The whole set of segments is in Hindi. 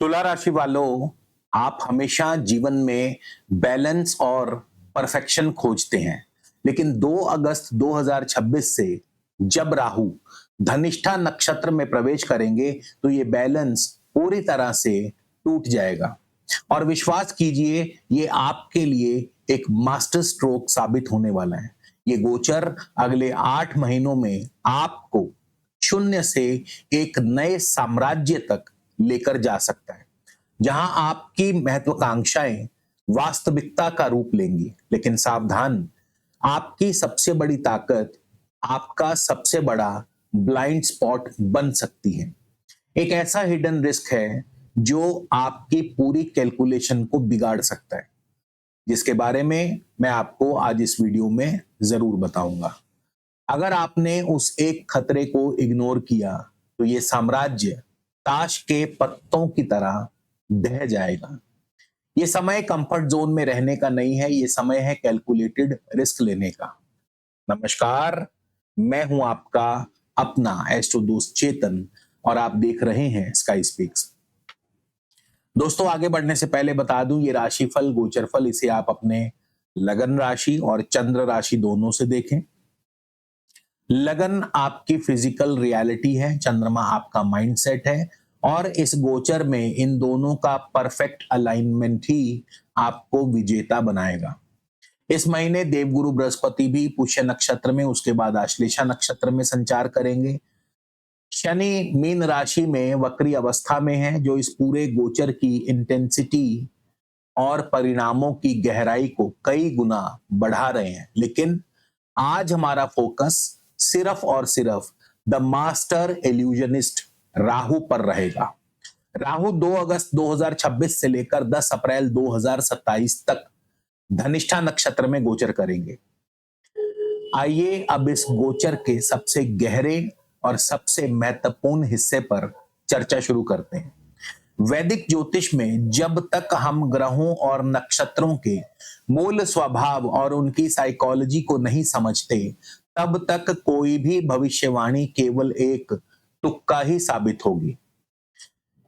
तुला राशि वालों, आप हमेशा जीवन में बैलेंस और परफेक्शन खोजते हैं। लेकिन 2 अगस्त 2026 से जब राहु धनिष्ठा नक्षत्र में प्रवेश करेंगे, तो ये बैलेंस पूरी तरह से टूट जाएगा। और विश्वास कीजिए, ये आपके लिए एक मास्टर स्ट्रोक साबित होने वाला है। ये गोचर अगले 8 महीनों में आपको शून्य से एक नए साम्राज्य तक लेकर जा सकता है, जहां आपकी महत्वाकांक्षाएं वास्तविकता का रूप लेंगी। लेकिन सावधान, आपकी सबसे बड़ी ताकत आपका सबसे बड़ा ब्लाइंड स्पॉट बन सकती है। एक ऐसा हिडन रिस्क है जो आपकी पूरी कैलकुलेशन को बिगाड़ सकता है, जिसके बारे में मैं आपको आज इस वीडियो में जरूर बताऊंगा। अगर आपने उस एक खतरे को इग्नोर किया, तो ये साम्राज्य ताश के पत्तों की तरह ढह जाएगा। ये समय कंफर्ट जोन में रहने का नहीं है, ये समय है कैलकुलेटेड रिस्क लेने का। नमस्कार, मैं हूं आपका अपना एस्ट्रो दोस्त चेतन, और आप देख रहे हैं स्काई स्पीक्स। दोस्तों, आगे बढ़ने से पहले बता दूं, ये राशिफल गोचरफल इसे आप अपने लगन राशि और चंद्र राशि दोनों से देखें। लगन आपकी फिजिकल रियलिटी है, चंद्रमा आपका माइंडसेट है, और इस गोचर में इन दोनों का परफेक्ट अलाइनमेंट ही आपको विजेता बनाएगा। इस महीने देवगुरु बृहस्पति भी पुष्य नक्षत्र में, उसके बाद आश्लेषा नक्षत्र में संचार करेंगे। शनि मीन राशि में वक्री अवस्था में है, जो इस पूरे गोचर की इंटेंसिटी और परिणामों की गहराई को कई गुना बढ़ा रहे हैं। लेकिन आज हमारा फोकस सिर्फ और सिर्फ द मास्टर इल्यूजनिस्ट राहु पर रहेगा। राहु 2 अगस्त 2026 से लेकर 10 अप्रैल 2027 तक धनिष्ठा नक्षत्र में गोचर करेंगे। आइए अब इस गोचर के सबसे गहरे और सबसे महत्वपूर्ण हिस्से पर चर्चा शुरू करते हैं। वैदिक ज्योतिष में जब तक हम ग्रहों और नक्षत्रों के मूल स्वभाव और उनकी साइकोलॉजी को नहीं समझते, तब तक कोई भी भविष्यवाणी केवल एक तुक्का ही साबित होगी।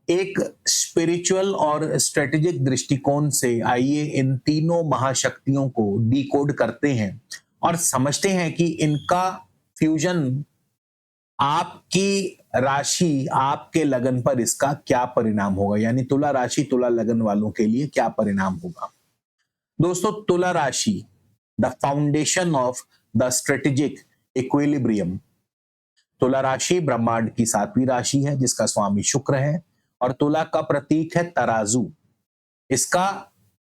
एक स्पिरिचुअल और स्ट्रेटेजिक दृष्टिकोण से आइए इन तीनों महाशक्तियों को डिकोड करते हैं और समझते हैं कि इनका फ्यूजन आपकी राशि, आपके लगन पर इसका क्या परिणाम होगा। यानी तुला राशि तुला लगन वालों के लिए क्या परिणाम होगा। दोस्तों, तुला राशि the foundation of the strategic equilibrium. तुला राशि ब्रह्मांड की 7वीं राशि है, जिसका स्वामी शुक्र है, और तुला का प्रतीक है तराजू। इसका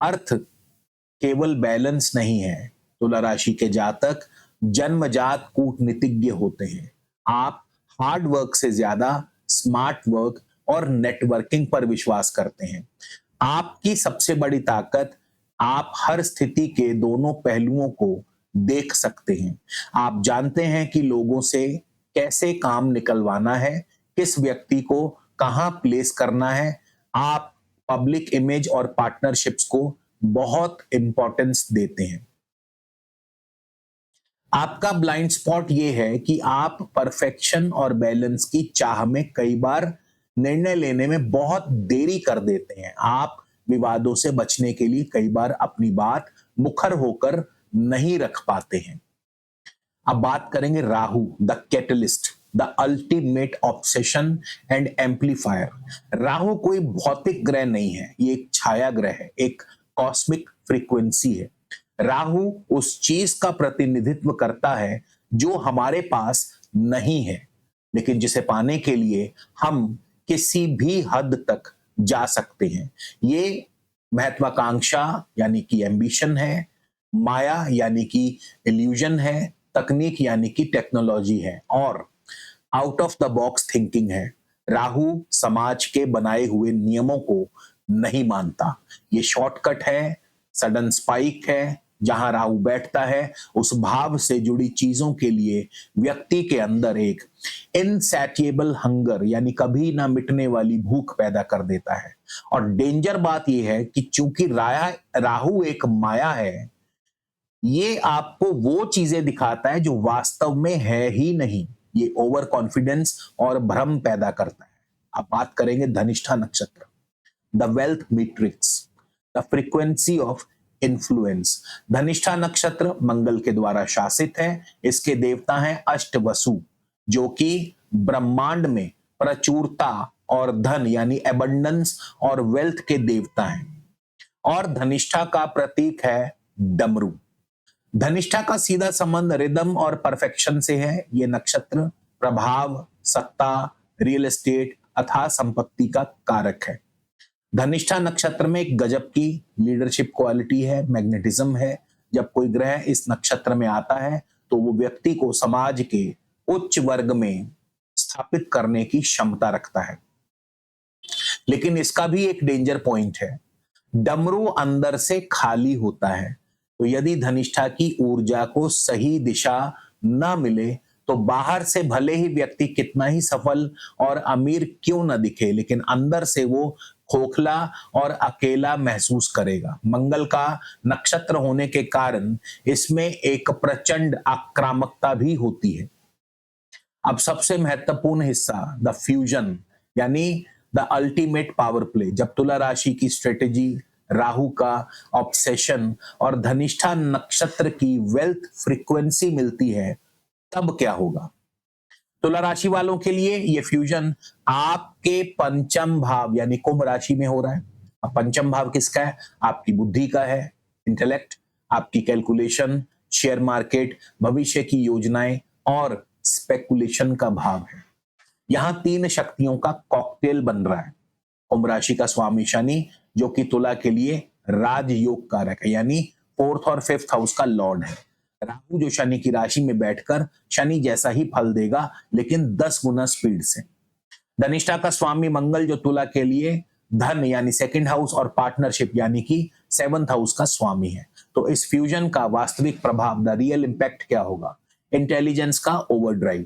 अर्थ केवल बैलेंस नहीं है। तुला राशि के जातक जन्मजात कूटनीतिज्ञ होते हैं। आप हार्ड वर्क से ज्यादा स्मार्ट वर्क और नेटवर्किंग पर विश्वास करते हैं। आपकी सबसे बड़ी ताकत, आप हर स्थिति के दोनों पहलुओं को देख सकते हैं। आप जानते हैं कि लोगों से कैसे काम निकलवाना है, किस व्यक्ति को कहां प्लेस करना है। आप पब्लिक इमेज और पार्टनरशिप्स को बहुत इंपॉर्टेंस देते हैं। आपका ब्लाइंड स्पॉट ये है कि आप परफेक्शन और बैलेंस की चाह में कई बार निर्णय लेने में बहुत देरी कर देते हैं। आप विवादों से बचने के लिए कई बार अपनी बात मुखर होकर नहीं रख पाते हैं। अब बात करेंगे Rahu the catalyst, the ultimate obsession and amplifier. Rahu कोई भौतिक ग्रह नहीं है, ये एक छाया ग्रह है, एक कॉस्मिक फ्रीक्वेंसी है। राहु उस चीज का प्रतिनिधित्व करता है जो हमारे पास नहीं है, लेकिन जिसे पाने के लिए हम किसी भी हद तक जा सकते हैं। ये महत्वाकांक्षा यानी कि एम्बिशन है, माया यानी कि इल्यूजन है, तकनीक यानी कि टेक्नोलॉजी है, और out of the box thinking है। राहु समाज के बनाए हुए नियमों को नहीं मानता। ये शॉर्टकट है, सडन स्पाइक है। जहां राहु बैठता है, उस भाव से जुड़ी चीजों के लिए व्यक्ति के अंदर एक इनसैटिएबल हंगर यानी कभी ना मिटने वाली भूख पैदा कर देता है। और डेंजर बात यह है कि चूंकि राहु एक माया है, ये आपको वो चीजें दिखाता है जो वास्तव में है ही नहीं। ये ओवर कॉन्फिडेंस और भ्रम पैदा करता है। अब बात करेंगे धनिष्ठा नक्षत्र। The wealth matrix, the frequency of influence. Dhanishtha नक्षत्र मंगल के द्वारा शासित है। इसके देवता हैं अष्टवसु, जो कि ब्रह्मांड में प्रचुरता और धन यानी एबंडेंस और वेल्थ के देवता हैं। और धनिष्ठा का प्रतीक है डमरू। धनिष्ठा का सीधा संबंध रिदम और परफेक्शन से है। ये नक्षत्र प्रभाव, सत्ता, रियल एस्टेट अथवा संपत्ति का कारक है। धनिष्ठा नक्षत्र में एक गजब की लीडरशिप क्वालिटी है, मैग्नेटिज्म है। जब कोई ग्रह इस नक्षत्र में आता है तो वो व्यक्ति को समाज के उच्च वर्ग में स्थापित करने की क्षमता रखता है। लेकिन इसका भी एक डेंजर पॉइंट है, डमरू अंदर से खाली होता है। तो यदि धनिष्ठा की ऊर्जा को सही दिशा न मिले तो बाहर से भले ही व्यक्ति कितना ही सफल और अमीर क्यों न दिखे, लेकिन अंदर से वो खोखला और अकेला महसूस करेगा। मंगल का नक्षत्र होने के कारण इसमें एक प्रचंड आक्रामकता भी होती है। अब सबसे महत्वपूर्ण हिस्सा, द फ्यूजन यानी द अल्टीमेट पावर प्ले। जब तुला राशि की स्ट्रेटेजी, राहु का ऑब्सेशन और धनिष्ठा नक्षत्र की वेल्थ फ्रीक्वेंसी मिलती है, तब क्या होगा? तुला राशि वालों के लिए यह फ्यूजन आपके पंचम भाव यानी कुंभ राशि में हो रहा है। अब पंचम भाव किसका है? आपकी बुद्धि का है, इंटेलेक्ट, आपकी कैलकुलेशन, शेयर मार्केट, भविष्य की योजनाएं और स्पेकुलेशन का भाव है। यहां तीन शक्तियों का कॉकटेल बन रहा है। कुंभ राशि का स्वामी शनि, जो कि तुला के लिए राजयोग कारक है, यानी फोर्थ और फिफ्थ हाउस का लॉर्ड है। राहु जो शनि की राशि में बैठकर शनि जैसा ही फल देगा, लेकिन 10 गुना स्पीड से। धनिष्ठा का स्वामी मंगल, जो तुला के लिए धन यानी सेकंड हाउस और पार्टनरशिप यानी कि 7th हाउस का स्वामी है। तो इस फ्यूजन का वास्तविक प्रभाव, द रियल इंपैक्ट क्या होगा? इंटेलिजेंस का ओवरड्राइव,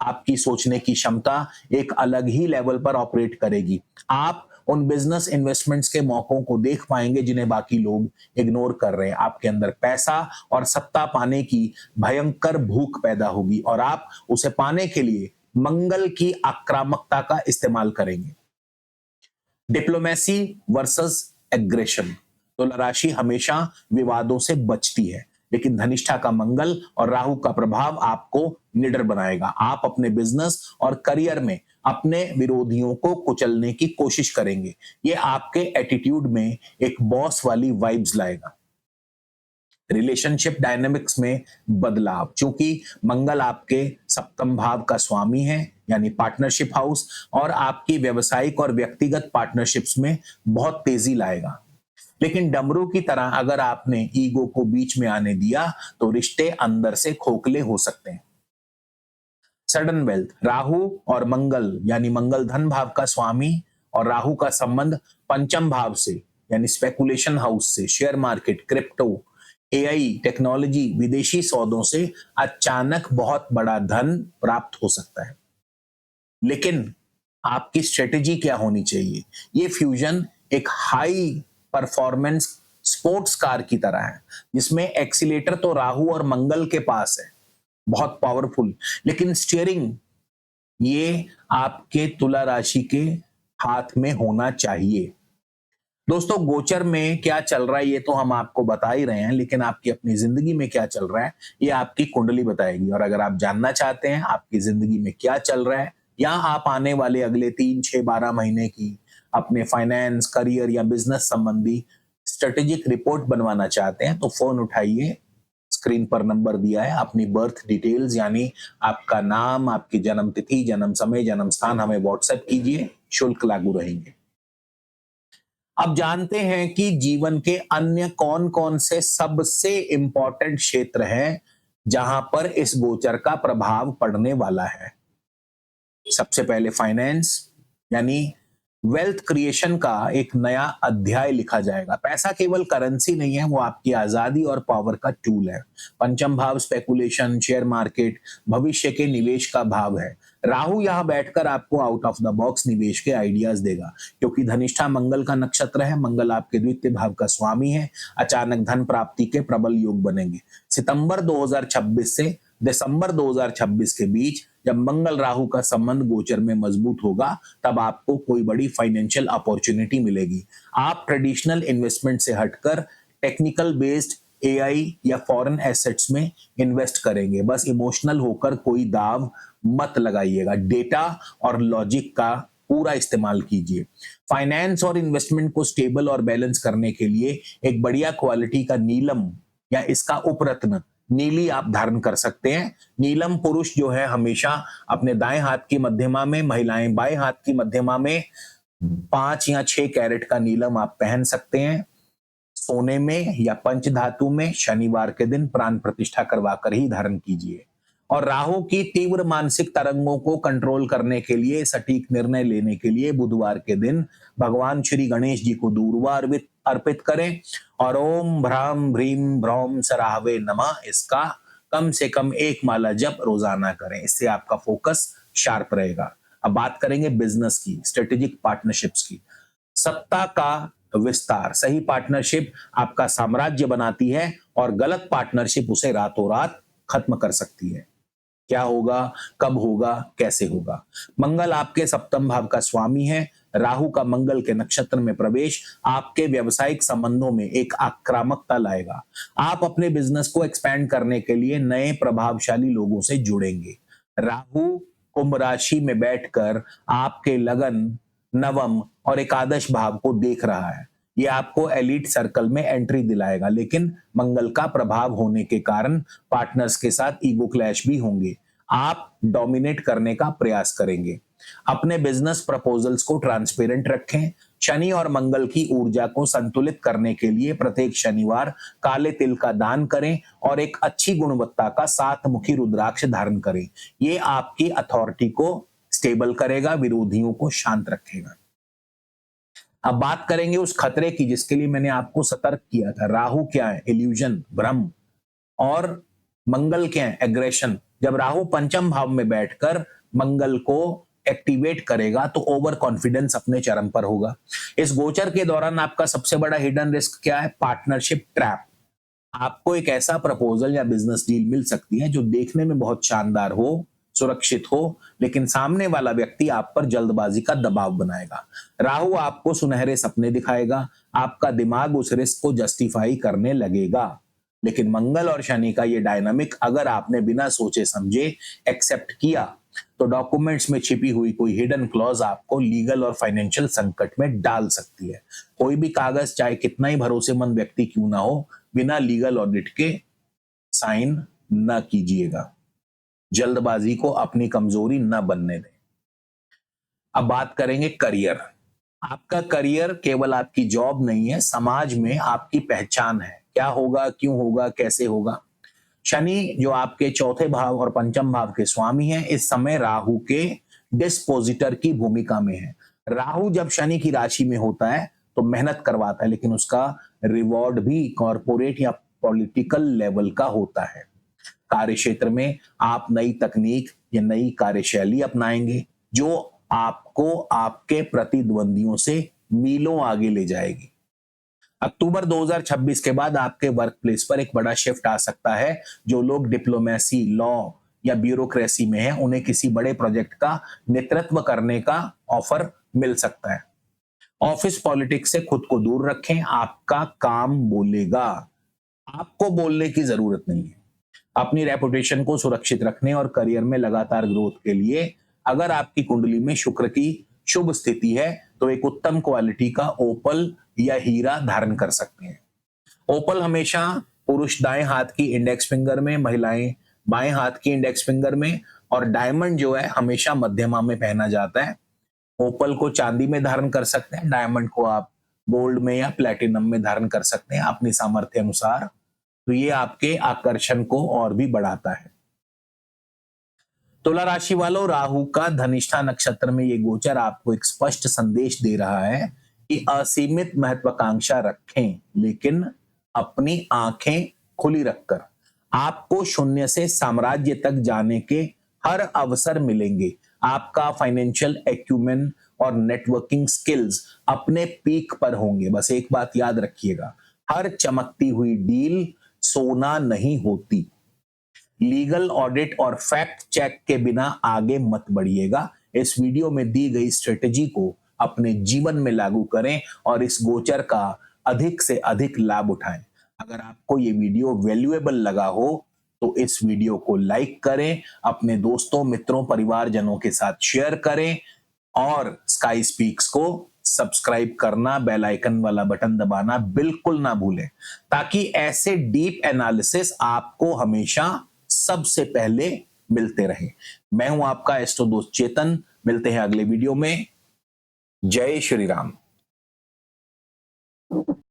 आपकी सोचने की क्षमता एक अलग ही लेवल पर ऑपरेट करेगी। आप उन बिजनेस इन्वेस्टमेंट्स के मौकों को देख पाएंगे जिन्हें बाकी लोग इग्नोर कर रहे हैं। आपके अंदर पैसा और सत्ता पाने की भयंकर भूख पैदा होगी और आप उसे पाने के लिए मंगल की आक्रामकता का इस्तेमाल करेंगे। Diplomacy versus aggression. तुला राशि हमेशा विवादों से बचती है, लेकिन धनिष्ठा का मंगल और राहु का प्रभाव आपको निडर बनाएगा। आप अपने बिजनेस और करियर में अपने विरोधियों को कुचलने की कोशिश करेंगे। ये आपके एटीट्यूड में एक बॉस वाली वाइब्स लाएगा। रिलेशनशिप डायनामिक्स में बदलाव, क्योंकि मंगल आपके सप्तम भाव का स्वामी है यानी पार्टनरशिप हाउस, और आपकी व्यवसायिक और व्यक्तिगत पार्टनरशिप्स में बहुत तेजी लाएगा। लेकिन डमरू की तरह अगर आपने ईगो को बीच में आने दिया तो रिश्ते अंदर से खोखले हो सकते हैं। सडन वेल्थ, राहु और मंगल यानी मंगल धन भाव का स्वामी और राहु का संबंध पंचम भाव से यानी स्पेकुलेशन हाउस से, share market, crypto, AI, technology, विदेशी सौदों से अचानक बहुत बड़ा धन प्राप्त हो सकता है। लेकिन आपकी स्ट्रेटेजी क्या होनी चाहिए? ये फ्यूजन एक हाई परफॉर्मेंस स्पोर्ट्स कार की तरह है, जिसमें एक्सीलेटर तो राहु और मंगल के पास है, बहुत पावरफुल, लेकिन स्टीयरिंग ये आपके तुला राशि के हाथ में होना चाहिए। दोस्तों, गोचर में क्या चल रहा है ये तो हम आपको बता ही रहे हैं, लेकिन आपकी अपनी जिंदगी में क्या चल रहा है ये आपकी कुंडली बताएगी। और अगर आप जानना चाहते हैं आपकी जिंदगी में क्या चल रहा है, या आप आने वाले अगले 3, 6, 12 महीने की अपने फाइनेंस, करियर या बिजनेस संबंधी स्ट्रेटेजिक रिपोर्ट बनवाना चाहते हैं, तो फोन उठाइए, स्क्रीन पर नंबर दिया है, अपनी बर्थ डिटेल्स यानी आपका नाम, आपकी जन्म तिथि, जन्म समय, जन्म स्थान हमें व्हाट्सएप कीजिए, शुल्क लागू रहेंगे। अब जानते हैं कि जीवन के अन्य कौन कौन से सबसे इंपॉर्टेंट क्षेत्र हैं जहां पर इस गोचर का प्रभाव पड़ने वाला है। सबसे पहले फाइनेंस यानी वेल्थ क्रिएशन का एक नया अध्याय लिखा जाएगा। पैसा केवल करेंसी नहीं है, वो आपकी आजादी और पावर का टूल है। पंचम भाव स्पेकुलेशन, शेयर मार्केट, भविष्य के निवेश का भाव है। राहु यहां बैठकर आपको आउट ऑफ द बॉक्स निवेश के आइडियाज देगा, क्योंकि धनिष्ठा मंगल का नक्षत्र है। मंगल आपके द्वितीय भाव का स्वामी है। अचानक धन प्राप्ति के प्रबल योग बनेंगे। सितंबर 2026 से दिसंबर 2026 के बीच जब मंगल राहु का संबंध गोचर में मजबूत होगा, तब आपको कोई बड़ी फाइनेंशियल अपॉर्चुनिटी मिलेगी। आप ट्रेडिशनल इन्वेस्टमेंट से हटकर टेक्निकल बेस्ड एआई या फॉरेन एसेट्स में इन्वेस्ट करेंगे। बस इमोशनल होकर कोई दाव मत लगाइएगा, डेटा और लॉजिक का पूरा इस्तेमाल कीजिए। फाइनेंस और इन्वेस्टमेंट को स्टेबल और बैलेंस करने के लिए एक बढ़िया क्वालिटी का नीलम या इसका उपरत्न नीली आप धारण कर सकते हैं। नीलम पुरुष जो है हमेशा अपने दाएं हाथ की मध्यमा में, महिलाएं बाएं हाथ की मध्यमा में 5 या 6 कैरेट का नीलम आप पहन सकते हैं। सोने में या पंच धातु में शनिवार के दिन प्राण प्रतिष्ठा करवाकर ही धारण कीजिए। और राहु की तीव्र मानसिक तरंगों को कंट्रोल करने के लिए, सटीक निर्णय लेने के लिए बुधवार के दिन भगवान श्री गणेश जी को दूर्वा अर्पित करें और ओम भ्राम भ्रीम भ्रौम सराहवे नमः इसका कम से कम 1 माला जप रोजाना करें। इससे आपका फोकस शार्प रहेगा। अब बात करेंगे बिजनेस की, स्ट्रेटेजिक पार्टनरशिप्स की। सत्ता का विस्तार, सही पार्टनरशिप आपका साम्राज्य बनाती है और गलत पार्टनरशिप उसे रातों रात खत्म कर सकती है। क्या होगा, कब होगा, कैसे होगा? मंगल आपके सप्तम भाव का स्वामी है। राहु का मंगल के नक्षत्र में प्रवेश आपके व्यावसायिक संबंधों में एक आक्रामकता लाएगा। आप अपने बिजनेस को एक्सपैंड करने के लिए नए प्रभावशाली लोगों से जुड़ेंगे। राहु कुंभ राशि में बैठकर आपके लगन, नवम और एकादश भाव को देख रहा है। ये आपको एलिट सर्कल में एंट्री दिलाएगा, लेकिन मंगल का प्रभाव होने के कारण पार्टनर्स के साथ ईगो क्लैश भी होंगे। आप डोमिनेट करने का प्रयास करेंगे। अपने बिजनेस प्रपोजल्स को ट्रांसपेरेंट रखें। शनि और मंगल की ऊर्जा को संतुलित करने के लिए प्रत्येक शनिवार काले तिल का दान करें और एक अच्छी गुणवत्ता का 7 मुखी रुद्राक्ष धारण करें। ये आपकी अथॉरिटी को स्टेबल करेगा, विरोधियों को शांत रखेगा। अब बात करेंगे उस खतरे की जिसके लिए मैंने आपको सतर्क किया था। राहु क्या है? इल्यूजन, भ्रम। और मंगल क्या है? एग्रेशन। जब राहु पंचम भाव में बैठकर मंगल को एक्टिवेट करेगा तो ओवर कॉन्फिडेंस अपने चरम पर होगा। इस गोचर के दौरान आपका सबसे बड़ा हिडन रिस्क क्या है? Partnership trap. आपको एक ऐसा प्रपोजल या बिजनेस डील मिल सकती है जो देखने में बहुत शानदार हो, सुरक्षित हो, लेकिन सामने वाला व्यक्ति आप पर जल्दबाजी का दबाव बनाएगा। राहु आपको सुनहरे सपने दिखाएगा, आपका दिमाग उस रिस्क को जस्टिफाई करने लगेगा। लेकिन मंगल और शनि का ये डायनामिक अगर आपने बिना सोचे समझे एक्सेप्ट किया तो डॉक्यूमेंट्स में छिपी हुई कोई हिडन क्लॉज आपको लीगल और फाइनेंशियल संकट में डाल सकती है। कोई भी कागज चाहे कितना ही भरोसेमंद व्यक्ति क्यों ना हो, बिना लीगल ऑडिट के साइन न कीजिएगा। जल्दबाजी को अपनी कमजोरी न बनने दें। अब बात करेंगे करियर। आपका करियर केवल आपकी जॉब नहीं है, समाज में आपकी पहचान है। क्या होगा, क्यों होगा, कैसे होगा? शनि जो आपके चौथे भाव और पंचम भाव के स्वामी हैं, इस समय राहु के डिस्पोजिटर की भूमिका में है। राहु जब शनि की राशि में होता है तो मेहनत करवाता है, लेकिन उसका रिवॉर्ड भी कॉर्पोरेट या पॉलिटिकल लेवल का होता है। कार्य क्षेत्र में आप नई तकनीक या नई कार्यशैली अपनाएंगे जो आपको आपके प्रतिद्वंदियों से मीलों आगे ले जाएगी। अक्टूबर 2026 के बाद आपके वर्क प्लेस पर एक बड़ा शिफ्ट आ सकता है। जो लोग डिप्लोमेसी, लॉ या ब्यूरोक्रेसी में हैं, उन्हें किसी बड़े प्रोजेक्ट का नेतृत्व करने का ऑफर मिल सकता है। ऑफिस पॉलिटिक्स से खुद को दूर रखें, आपका काम बोलेगा, आपको बोलने की जरूरत नहीं है। अपनी रेपुटेशन को सुरक्षित रखने और करियर में लगातार ग्रोथ के लिए अगर आपकी कुंडली में शुक्र की शुभ स्थिति है तो एक उत्तम क्वालिटी का ओपल या हीरा धारण कर सकते हैं। ओपल हमेशा पुरुष दाएं हाथ की इंडेक्स फिंगर में, महिलाएं बाएं हाथ की इंडेक्स फिंगर में, और डायमंड जो है हमेशा मध्यमा में पहना जाता है। ओपल को चांदी में धारण कर सकते हैं, डायमंड को आप गोल्ड में या प्लेटिनम में धारण कर सकते हैं अपनी सामर्थ्य अनुसार। तो ये आपके आकर्षण को और भी बढ़ाता है। तुला राशि वालों, राहु का धनिष्ठा नक्षत्र में ये गोचर आपको एक स्पष्ट संदेश दे रहा है कि असीमित महत्वाकांक्षा रखें, लेकिन अपनी आंखें खुली रखकर। आपको शून्य से साम्राज्य तक जाने के हर अवसर मिलेंगे। आपका फाइनेंशियल एक्यूमेन और नेटवर्किंग स्किल्स अपने पीक पर होंगे। बस एक बात याद रखिएगा, हर चमकती हुई डील सोना नहीं होती। लीगल ऑडिट और फैक्ट चेक के बिना आगे मत बढ़िएगा। इस वीडियो में दी गई स्ट्रेटेजी को अपने जीवन में लागू करें और इस गोचर का अधिक से अधिक लाभ उठाएं। अगर आपको ये वीडियो वैल्यूएबल लगा हो तो इस वीडियो को लाइक करें, अपने दोस्तों, मित्रों, परिवारजनों के साथ शेयर करें और स्काई स्पीक्स को सब्सक्राइब करना, बेल आइकन वाला बटन दबाना बिल्कुल ना भूलें, ताकि ऐसे डीप एनालिसिस आपको हमेशा सबसे पहले मिलते रहे। मैं हूं आपका एस्ट्रो दोस्त चेतन। मिलते हैं अगले वीडियो में। जय श्री राम।